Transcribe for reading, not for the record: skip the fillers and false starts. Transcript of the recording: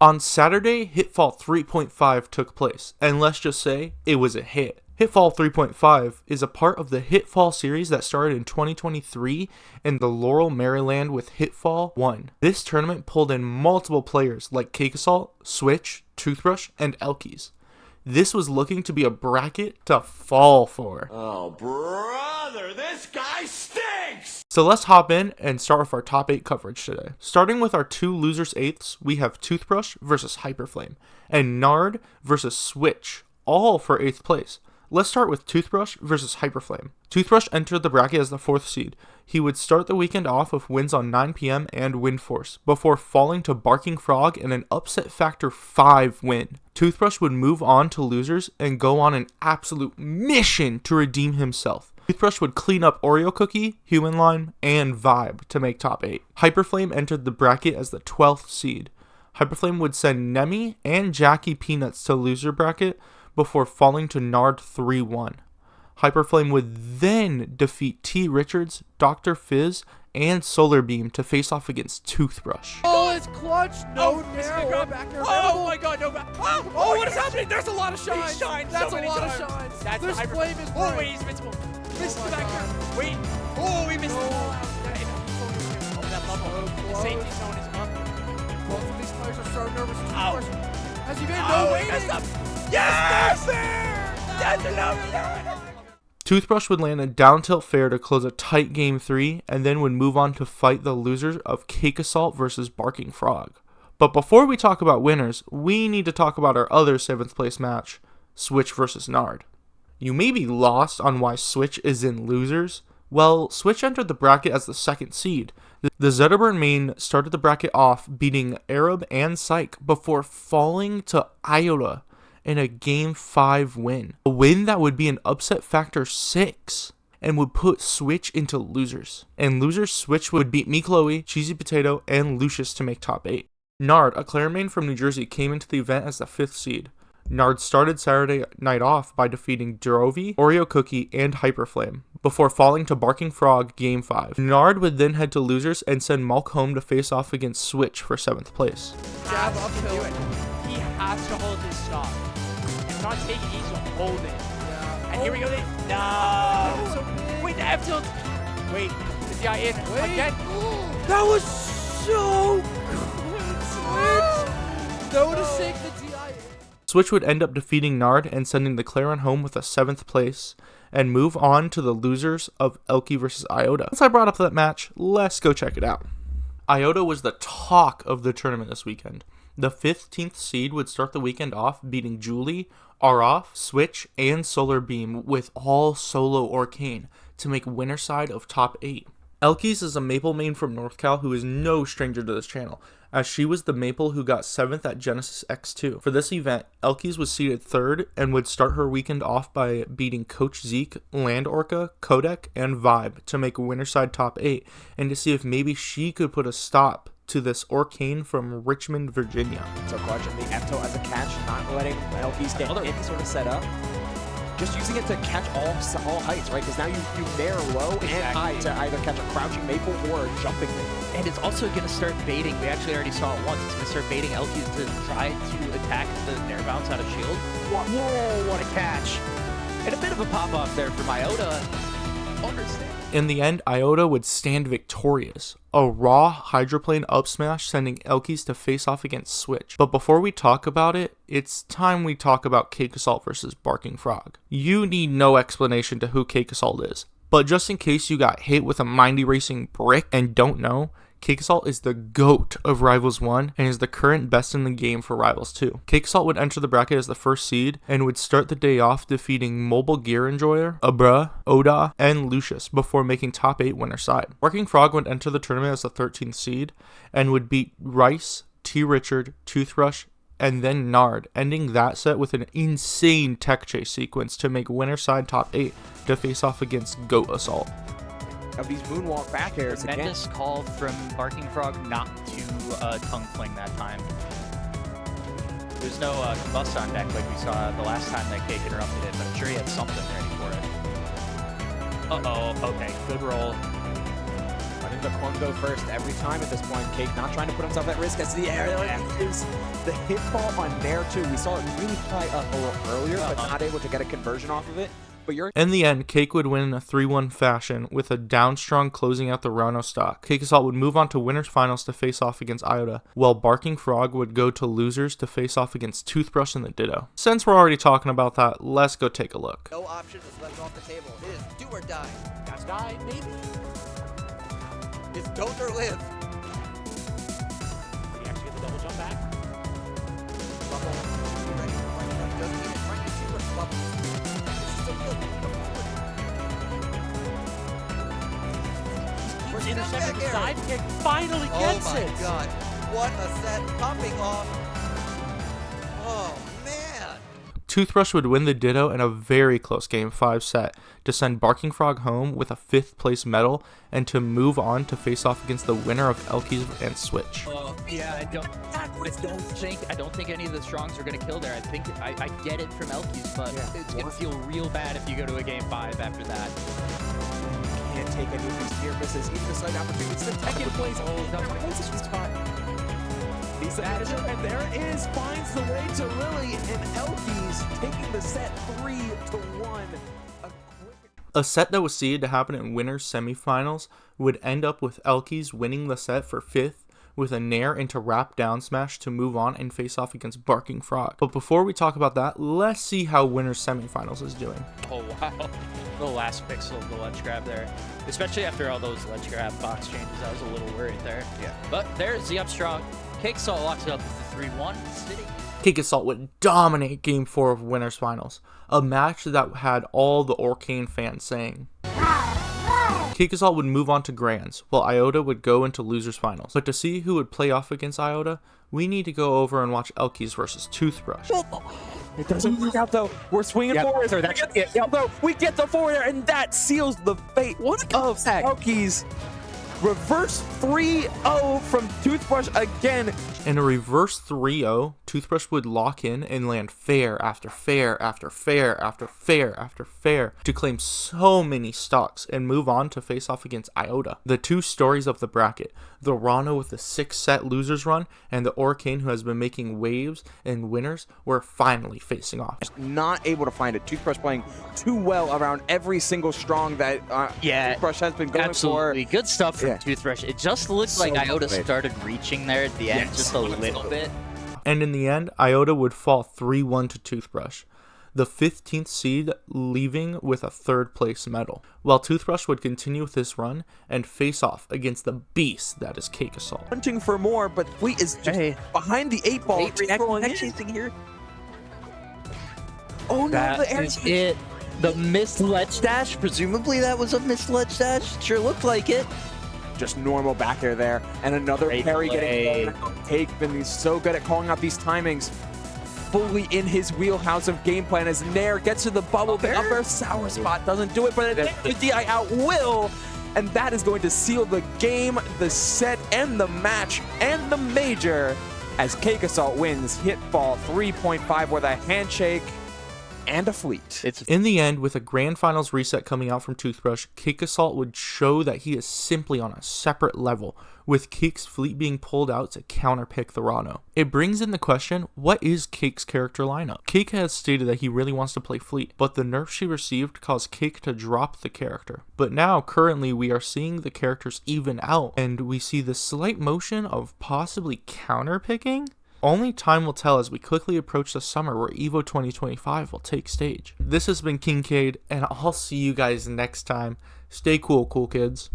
On Saturday, Hitfall 3.5 took place, and let's just say it was a hit. Hitfall 3.5 is a part of the Hitfall series that started in 2023 in the Laurel, Maryland with Hitfall 1. This tournament pulled in multiple players like Cake Assault, Switch, Toothbrush, and Elkies. This was looking to be a bracket to fall for. Oh, brother, this guy stinks! So let's hop in and start with our top 8 coverage today. Starting with our 2 losers 8ths, we have Toothbrush versus Hyperflame, and Nard versus Switch, all for 8th place. Let's start with Toothbrush versus Hyperflame. Toothbrush entered the bracket as the 4th seed. He would start the weekend off with wins on 9 PM and Windforce, before falling to Barking Frog in an upset factor 5 win. Toothbrush would move on to losers and go on an absolute mission to redeem himself. Toothbrush would clean up Oreo Cookie, Human Lime, and Vibe to make top 8. Hyperflame entered the bracket as the 12th seed. Hyperflame would send Nemi and Jackie Peanuts to loser bracket before falling to Nard 3-1. Hyperflame would then defeat T. Richards, Dr. Fizz, and Solar Beam to face off against Toothbrush. Oh, it's clutch! No, back there. Oh my god, no back. Oh, what is happening? There's a lot of shines. That's so a lot times. of shines. That's this flame is Oh, bright. wait, he's invincible. Missed my the back God. here. Wait. Oh, we missed No. Oh, that bubble. The safety zone is up. Both of these players are so nervous. Ow. Has he been? Oh, No, wait, waiting. messed up. Yes! That's enough. Toothbrush would land a down tilt fair to close a tight game 3, and then would move on to fight the losers of Cake Assault versus Barking Frog. But before we talk about winners, we need to talk about our other 7th place match, Switch versus Nard. You may be lost on why Switch is in losers. Well, Switch entered the bracket as the 2nd seed. The Zetterburn main started the bracket off beating Arab and Psych before falling to Iota in a Game 5 win. A win that would be an upset factor 6 and would put Switch into losers. And losers, Switch would beat Me Chloe, Cheesy Potato, and Lucius to make top 8. Nard, a Claremain from New Jersey, came into the event as the 5th seed. Nard started Saturday night off by defeating Durovi, Oreo Cookie, and Hyperflame, before falling to Barking Frog Game 5. Nard would then head to losers and send Malk home to face off against Switch for 7th place. Jab Has to do uphill. it. He has to hold his stock. It's not take it easy, hold it. Yeah. And here we go. Oh, No. so big. Wait, the F tilt. Wait, the DI in Wait. again. That was so good, Switch. Noticing the DI. Switch would end up defeating Nard and sending the Claren home with a 7th place and move on to the losers of Elkie versus Iota. Since I brought up that match, let's go check it out. Iota was the talk of the tournament this weekend. The 15th seed would start the weekend off beating Julie, Arof, Switch, and Solar Beam with all solo Orcane to make winner side of top 8. Elkies is a Maple main from NorthCal who is no stranger to this channel, as she was the Maple who got 7th at Genesis X2. For this event, Elkies was seeded 3rd and would start her weekend off by beating Coach Zeke, Land Orca, Codec, and Vibe to make winner side top 8, and to see if maybe she could put a stop to this Orcane from Richmond, Virginia. So clutch and the Epto as a catch, not letting Elkies get any sort of setup. Just using it to catch all heights, right? Because now you nair low and high to either catch a crouching maple or a jumping maple. And it's also going to start baiting. We actually already saw it once. It's going to start baiting Elkies to try to attack the nair bounce out of shield. Whoa, what a catch. And a bit of a pop-off there from Iota. Understand. In the end, Iota would stand victorious. A raw hydroplane up smash sending Elkies to face off against Switch. But before we talk about it, it's time we talk about Cake Assault versus Barking Frog. You need no explanation to who Cake Assault is. But just in case you got hit with a mind erasing brick and don't know, Cake Assault is the GOAT of Rivals 1 and is the current best in the game for Rivals 2. Cake Assault would enter the bracket as the 1st seed and would start the day off defeating Mobile Gear Enjoyer, Abra, Oda, and Lucius before making top 8 winner side. Barking Frog would enter the tournament as the 13th seed and would beat Rice, T. Richard, Toothbrush, and then Nard, ending that set with an insane tech chase sequence to make winner side top 8 to face off against Goat Assault. Of these moonwalk back airs again. Tremendous call from Barking Frog not to tongue fling that time. There's no combust on deck like we saw the last time that Cake interrupted it, but I'm sure he had something ready for it. Uh-oh, okay, good roll. Running the clone go first every time at this point. Cake not trying to put himself at risk as the air is the hitfall on Nair too. We saw it really fly up a little earlier, but not able to get a conversion off of it. But you're In the end, Cake would win in a 3-1 fashion with a downstrong closing out the Rano stock. Cake Assault would move on to winners finals to face off against Iota, while Barking Frog would go to losers to face off against Toothbrush and the Ditto. Since we're already talking about that, let's go take a look. No option is left off the table. It is do or die. That's die, maybe? It's don't or live. He actually get the double jump back. Bubble. Be ready for fight. But he doesn't need it. Trying to shoot with bubble. This is so good. Where's He's intercepting the back side kick? Finally gets Oh my it. god. What a set. Popping off. Oh man. Toothbrush would win the Ditto in a very close Game 5 set to send Barking Frog home with a 5th place medal and to move on to face off against the winner of Elkies and Switch. Yeah, I don't think any of the strongs are gonna kill there. I think I get it from Elkies, but it's gonna feel real bad if you go to a Game 5 after that. can't take any of these near misses, even the slight opportunities. The second place. What's the sweet spot? He's the manager, and there it is. Finds the way to Lily, and Elkies taking the set 3-1. A set that was seeded to happen in winners semifinals would end up with Elkies winning the set for 5th with a nair into wrap down smash to move on and face off against Barking Frog. But before we talk about that, let's see how winners semifinals is doing. Oh wow, the last pixel of the ledge grab there. Especially after all those ledge grab box changes, I was a little worried there. Yeah. But there's the upstrong. Cake Salt locks it up with the 3-1 sitting. Cake Assault would dominate Game 4 of winners finals, a match that had all the Orcane fans saying. Cake Assault would move on to Grands, while Iota would go into losers finals. But to see who would play off against Iota, we need to go over and watch Elkies versus Toothbrush. It doesn't work out though. We're swinging forward. So that's it. Although we get the forward, and that seals the fate of Elkies. Reverse 3-0 from Toothbrush again. In a reverse 3-0, Toothbrush would lock in and land fair after fair after fair after fair after fair to claim so many stocks and move on to face off against Iota. The two stories of the bracket, the Rano with the 6-set losers run and the Orcane who has been making waves and winners, were finally facing off. Not able to find it. Toothbrush playing too well around every single strong that Toothbrush has been going Absolutely. for. Good stuff from Yeah. Toothbrush. It just looked like Iota started reaching there at the end just a little bit. And in the end, Iota would fall 3-1 to Toothbrush, the 15th seed leaving with a 3rd place medal, while Toothbrush would continue with this run and face off against the beast that is Cake Assault. Hunting for more, but Fleet is just behind the 8-ball. Chasing here. Oh no, That the air is it. The missed ledge dash. Presumably that was a missed ledge dash. Sure looked like it. just normal back air there. And another Great parry play. getting take. Been he's so good at calling out these timings. Fully in his wheelhouse of game plan as Nair gets to the bubble. The upper sour spot doesn't do it, but the DI out will. And that is going to seal the game, the set, and the match, and the major as Cake Assault wins Hitfall 3.5 with a handshake and a fleet. In the end, with a grand finals reset coming out from Toothbrush, Cake Assault would show that he is simply on a separate level, with Cake's fleet being pulled out to counterpick the Rano. It brings in the question, what is Cake's character lineup? Cake has stated that he really wants to play fleet, but the nerf she received caused Cake to drop the character. But now, currently, we are seeing the characters even out, and we see the slight motion of possibly counterpicking? Only time will tell as we quickly approach the summer where EVO 2025 will take stage. This has been Kincaid, and I'll see you guys next time. Stay cool, cool kids.